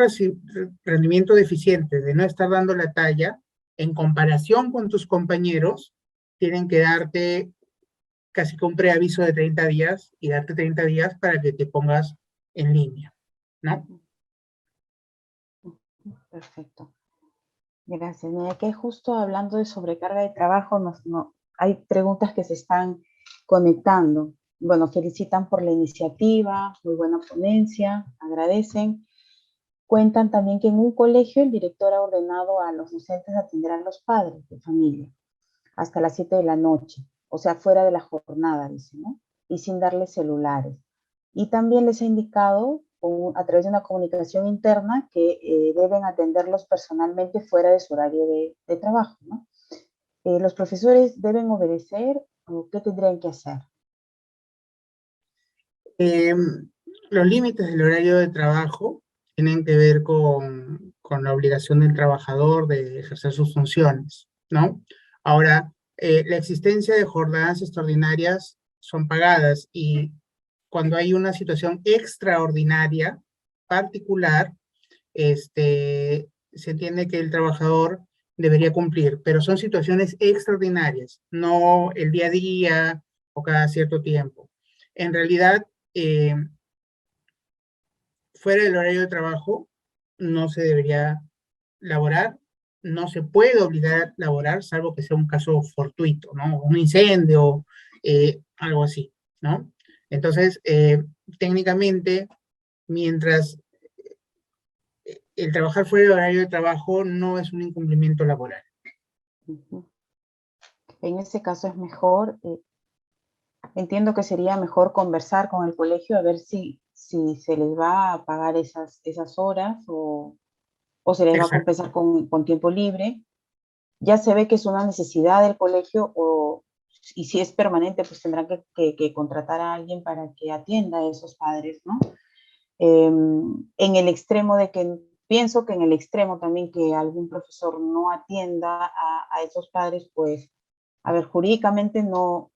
rendimiento deficiente de no estar dando la talla, en comparación con tus compañeros, tienen que darte casi con preaviso de 30 días y darte 30 días para que te pongas en línea, ¿no? Perfecto. Gracias. Mira, que justo hablando de sobrecarga de trabajo, hay preguntas que se están conectando. Bueno, felicitan por la iniciativa, muy buena ponencia, agradecen. Cuentan también que en un colegio el director ha ordenado a los docentes atender a los padres de familia hasta las 7 de la noche, o sea, fuera de la jornada, dice, ¿no? Y sin darles celulares. Y también les ha indicado a través de una comunicación interna que deben atenderlos personalmente fuera de su horario de trabajo, ¿no? ¿Los profesores deben obedecer o qué tendrían que hacer? Eh, los límites del horario de trabajo tienen que ver con la obligación del trabajador de ejercer sus funciones, ¿no? Ahora, la existencia de jornadas extraordinarias son pagadas y cuando hay una situación extraordinaria, particular, se entiende que el trabajador debería cumplir, pero son situaciones extraordinarias, no el día a día o cada cierto tiempo. En realidad, eh, fuera del horario de trabajo, no se debería laborar, no se puede obligar a laborar, salvo que sea un caso fortuito, ¿no? Un incendio, algo así, ¿no? Entonces, técnicamente, mientras el trabajar fuera del horario de trabajo no es un incumplimiento laboral. En ese caso es mejor, entiendo que sería mejor conversar con el colegio a ver si se les va a pagar esas horas o se les va a Exacto. compensar con tiempo libre. Ya se ve que es una necesidad del colegio y si es permanente, pues tendrán que contratar a alguien para que atienda a esos padres, ¿no? En el extremo de que, pienso que en el extremo también que algún profesor no atienda a esos padres, pues, a ver, jurídicamente no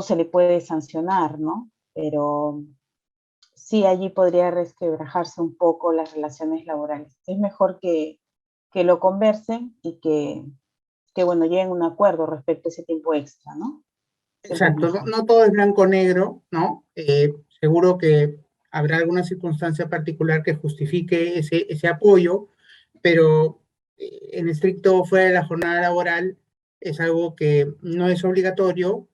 se le puede sancionar, ¿no? Pero sí allí podría resquebrajarse un poco las relaciones laborales. Es mejor que lo conversen y que, bueno, lleguen a un acuerdo respecto a ese tiempo extra, ¿no? Siempre es Exacto, no, mejor. no todo es blanco-negro, ¿no? Seguro que habrá alguna circunstancia particular que justifique ese apoyo, pero en estricto fuera de la jornada laboral es algo que no es obligatorio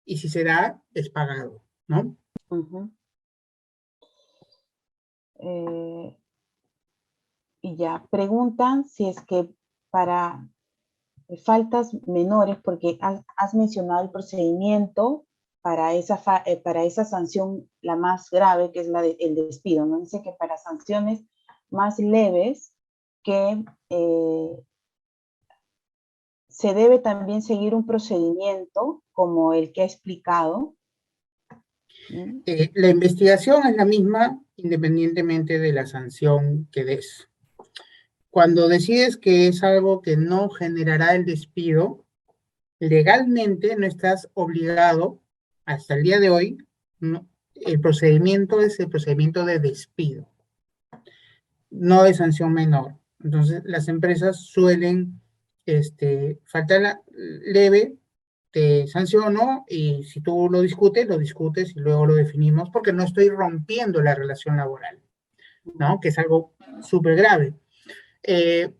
y si se da, es pagado, ¿no? Uh-huh. Y ya, preguntan si es que para faltas menores, porque has mencionado el procedimiento para esa sanción, la más grave, que es el despido, ¿no? Dice que para sanciones más leves, que se debe también seguir un procedimiento como el que ha explicado. ¿Mm? La investigación es la misma independientemente de la sanción que des. Cuando decides que es algo que no generará el despido, legalmente no estás obligado, hasta el día de hoy, no, el procedimiento es el procedimiento de despido, no de sanción menor. Entonces, las empresas suelen, falta leve, te sanciono y si tú lo discutes y luego lo definimos porque no estoy rompiendo la relación laboral, ¿no? Que es algo súper grave.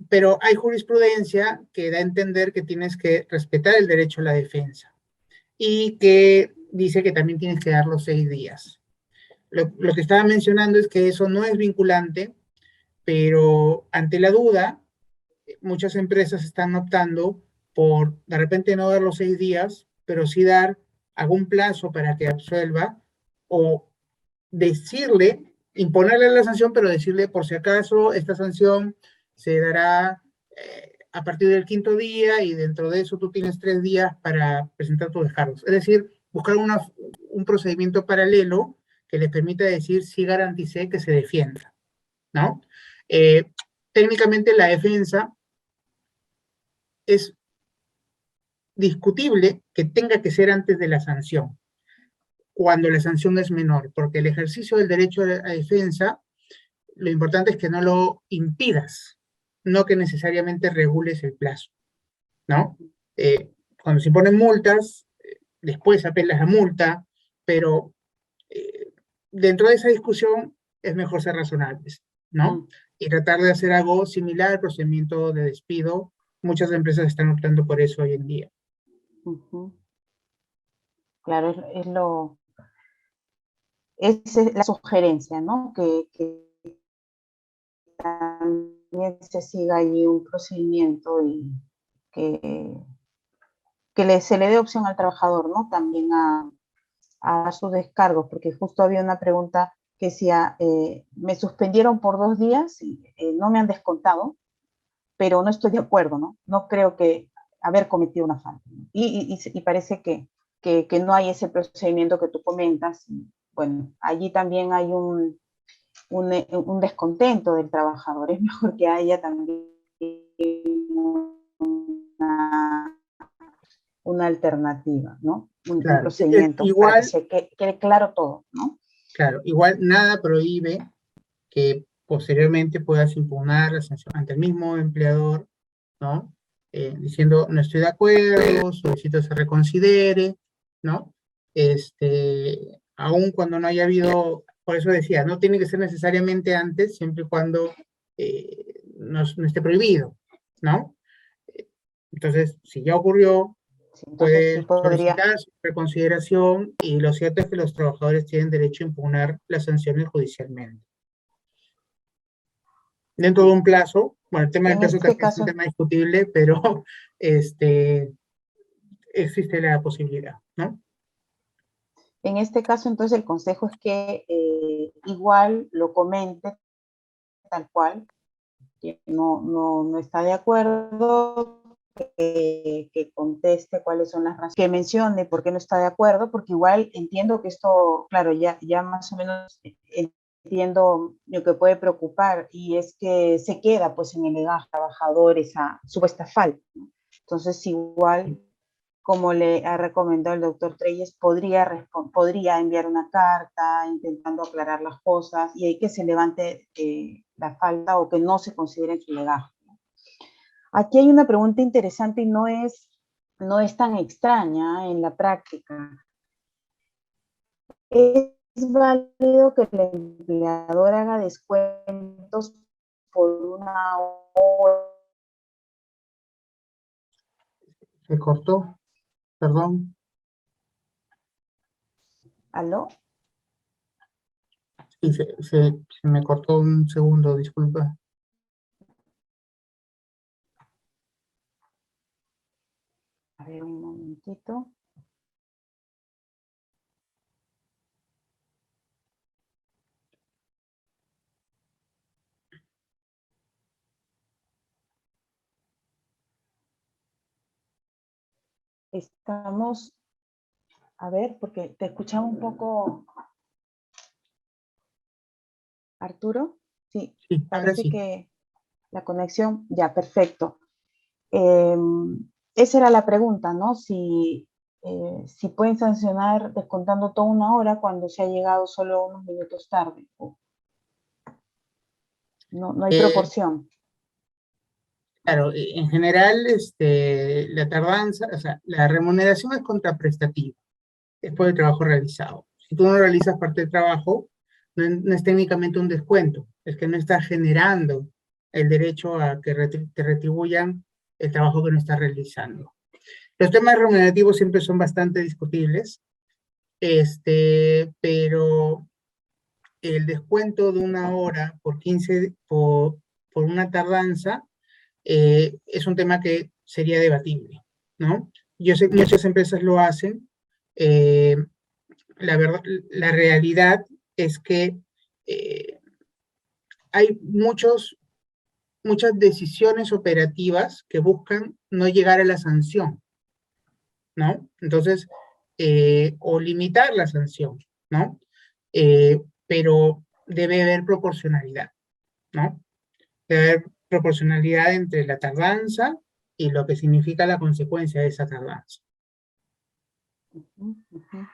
Pero hay jurisprudencia que da a entender que tienes que respetar el derecho a la defensa y que dice que también tienes que dar los 6 días. Lo que estaba mencionando es que eso no es vinculante, pero ante la duda, muchas empresas están optando por de repente no dar los 6 días, pero sí dar algún plazo para que absuelva o decirle, imponerle la sanción, pero decirle por si acaso esta sanción se dará a partir del quinto día y dentro de eso tú tienes 3 días para presentar tus descargos. Es decir, buscar un procedimiento paralelo que les permita decir si garanticé que se defienda, ¿no? Eh, técnicamente la defensa es discutible que tenga que ser antes de la sanción, cuando la sanción es menor, porque el ejercicio del derecho a defensa, lo importante es que no lo impidas, no que necesariamente regules el plazo, ¿no? Cuando se imponen multas, después apelas la multa, pero dentro de esa discusión es mejor ser razonables, ¿no? Y tratar de hacer algo similar al procedimiento de despido. Muchas empresas están optando por eso hoy en día. Ujú. Claro, es la sugerencia, ¿no? Que también se siga allí un procedimiento y que, se le dé opción al trabajador, ¿no? También a sus descargos, porque justo había una pregunta que decía, me suspendieron por 2 días, y, no me han descontado, pero no estoy de acuerdo, ¿no? No creo que haber cometido una falta. ¿No? Y parece que no hay ese procedimiento que tú comentas. Bueno, allí también hay un descontento del trabajador. Es mejor que haya también una, una alternativa, ¿no? Un Claro, procedimiento para que igual, se quede claro todo, ¿no? claro, igual nada prohíbe que posteriormente puedas impugnar la sanción ante el mismo empleador, ¿no? Diciendo, no estoy de acuerdo, solicito se reconsidere, ¿no? Aun cuando no haya habido, por eso decía, no tiene que ser necesariamente antes, siempre y cuando no esté prohibido, ¿no? Entonces, si ya ocurrió, Sí, entonces sí puede podría. solicitar su reconsideración y lo cierto es que los trabajadores tienen derecho a impugnar las sanciones judicialmente. Dentro de un plazo, bueno, el tema del En plazo este también es un caso, tema discutible, pero este, existe la posibilidad, ¿no? entonces el consejo es que igual lo comente tal cual, que no está de acuerdo, que conteste cuáles son las razones, que mencione por qué no está de acuerdo, porque igual entiendo que esto, claro, ya más o menos entiendo lo que puede preocupar, y es que se queda pues en el legajo trabajador esa supuesta falta, ¿no? Entonces igual, como le ha recomendado el doctor Treyes, podría enviar una carta intentando aclarar las cosas y ahí que se levante la falta o que no se considere en su legajo. Aquí hay una pregunta interesante y no es tan extraña en la práctica. ¿Es válido que el empleador haga descuentos por una hora? Se cortó, perdón. ¿Aló? Sí, se me cortó un segundo, disculpa. A ver, un momentito. Estamos A ver, porque te escuchaba un poco, Arturo. Sí, Sí, ahora parece sí. que la conexión, ya, perfecto. Eh, Esa era la pregunta, ¿no? Si pueden sancionar descontando toda una hora cuando se ha llegado solo unos minutos tarde. No, no hay Eh, proporción. claro, en general, la tardanza, o sea, la remuneración es contraprestativa después del trabajo realizado. Si tú no realizas parte del trabajo, no es técnicamente un descuento, es que no estás generando el derecho a que te retribuyan el trabajo que no estás realizando. Los temas remunerativos siempre son bastante discutibles, pero el descuento de una hora por 15, por una tardanza, es un tema que sería debatible, ¿no? Yo sé que muchas empresas lo hacen. eh, la verdad, la realidad es que eh, hay muchas decisiones operativas que buscan no llegar a la sanción, ¿no? Entonces, o limitar la sanción, ¿no? Pero debe haber proporcionalidad, ¿no? Debe haber proporcionalidad entre la tardanza y lo que significa la consecuencia de esa tardanza. Uh -huh.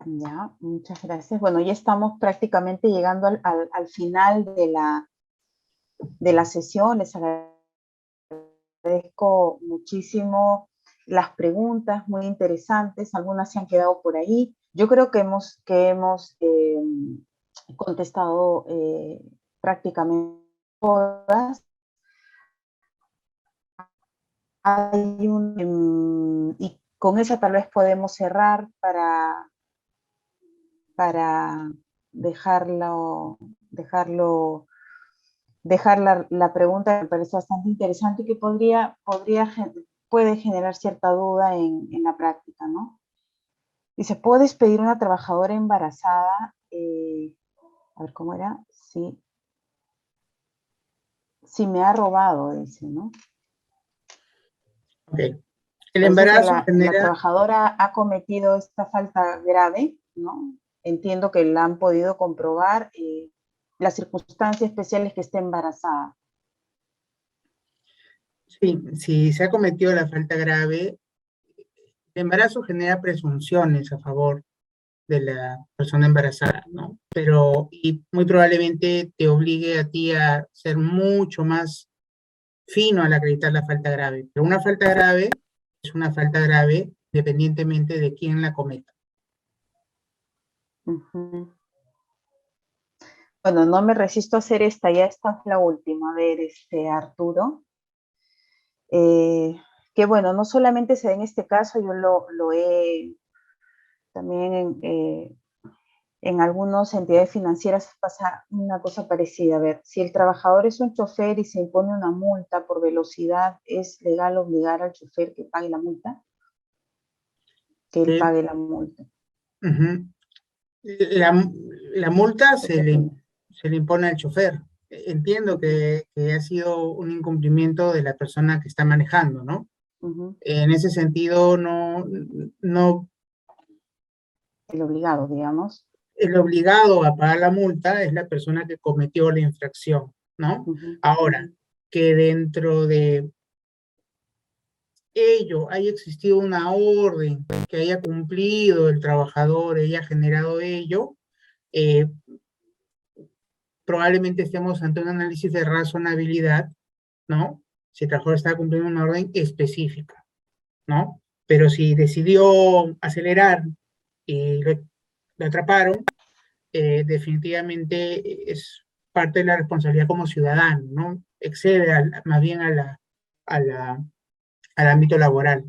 Ya, muchas gracias. Bueno, ya estamos prácticamente llegando al final de la sesión. Les agradezco muchísimo las preguntas, muy interesantes. Algunas se han quedado por ahí. Yo creo que hemos contestado prácticamente todas. Y con esa tal vez podemos cerrar para dejar la pregunta, que me parece bastante interesante y que puede generar cierta duda en la práctica, ¿no? Dice, ¿puedo despedir a una trabajadora embarazada? A ver, ¿cómo era? Sí, si me ha robado, dice, ¿no? Ok. El Parece que embarazo la genera, trabajadora ha cometido esta falta grave, ¿no? Entiendo que la han podido comprobar las circunstancias especiales que esté embarazada. sí, si se ha cometido la falta grave, el embarazo genera presunciones a favor de la persona embarazada, ¿no? Pero, y muy probablemente te obligue a ti a ser mucho más fino al acreditar la falta grave. Pero una falta grave es una falta grave independientemente de quién la cometa. Uh -huh. Bueno, no me resisto a hacer esta, ya esta es la última. A ver, Arturo. Que bueno, no solamente se da en este caso, yo lo he también en algunas entidades financieras pasa una cosa parecida. A ver, si el trabajador es un chofer y se impone una multa por velocidad, ¿es legal obligar al chofer que pague la multa? Que él ¿Sí? pague la multa. Uh-huh. La multa ¿O qué opina? se le impone al chofer. Entiendo Uh -huh, que ha sido un incumplimiento de la persona que está manejando, ¿no? uh -huh. En ese sentido, no, El obligado, digamos. el obligado a pagar la multa es la persona que cometió la infracción, ¿no? Uh -huh, uh Ahora, -huh. que dentro de ello haya existido una orden, que haya cumplido el trabajador, haya generado ello, eh, probablemente estemos ante un análisis de razonabilidad, ¿no? Si el trabajador está cumpliendo una orden específica, ¿no? Pero si decidió acelerar y lo atraparon, definitivamente es parte de la responsabilidad como ciudadano, ¿no? Excede más bien a la, al ámbito laboral.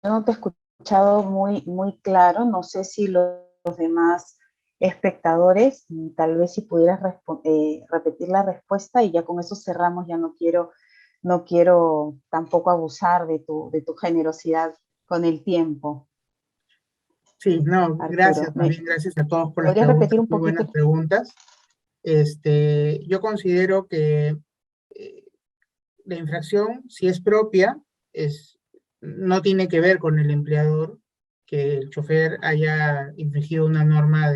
Yo no te he escuchado muy claro, no sé si los demás espectadores, tal vez si pudieras repetir la respuesta y ya con eso cerramos, ya no quiero tampoco abusar de tu generosidad con el tiempo, Sí, no, Arturo. gracias, más bien gracias a todos por las ¿Podrías preguntas, repetir un muy buenas poquito? preguntas. Yo considero que la infracción, si es propia, no tiene que ver con el empleador que el chofer haya infringido una norma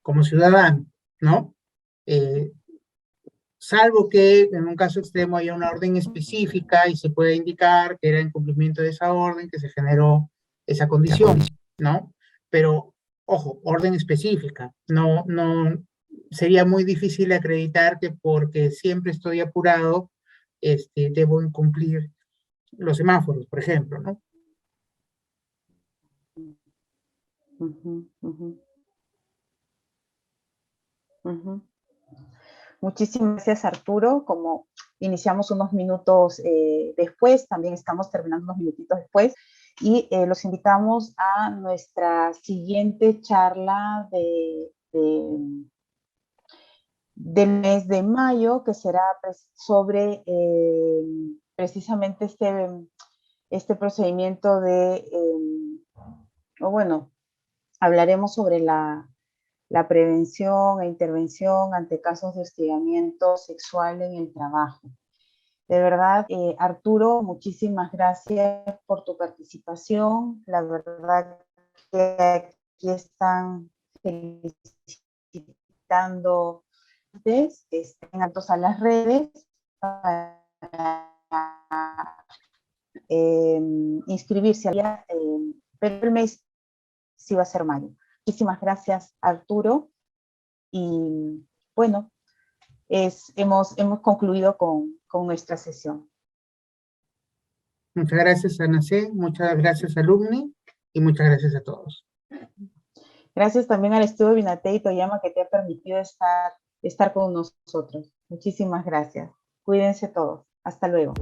como ciudadano, ¿no? Salvo que en un caso extremo haya una orden específica y se pueda indicar que era en cumplimiento de esa orden que se generó esa condición, ¿no? Pero, ojo, orden específica. No, sería muy difícil acreditar que porque siempre estoy apurado, debo incumplir los semáforos, por ejemplo, ¿no? Ujú, ujú, ujú. Muchísimas gracias, Arturo. Como iniciamos unos minutos después, también estamos terminando unos minutitos después, y los invitamos a nuestra siguiente charla del mes de mayo, que será sobre precisamente este procedimiento o bueno, hablaremos sobre la prevención e intervención ante casos de hostigamiento sexual en el trabajo. De verdad, Arturo, muchísimas gracias por tu participación. La verdad que aquí están felicitando estén atentos a las redes para inscribirse. Pero el mes sí va a ser mayo. Muchísimas gracias, Arturo. Y bueno, hemos concluido con nuestra sesión. Muchas gracias, Ana C. Muchas gracias, alumni, y muchas gracias a todos. Gracias también al estudio Binatey y Toyama que te ha permitido estar con nosotros. Muchísimas gracias. Cuídense todos. Hasta luego.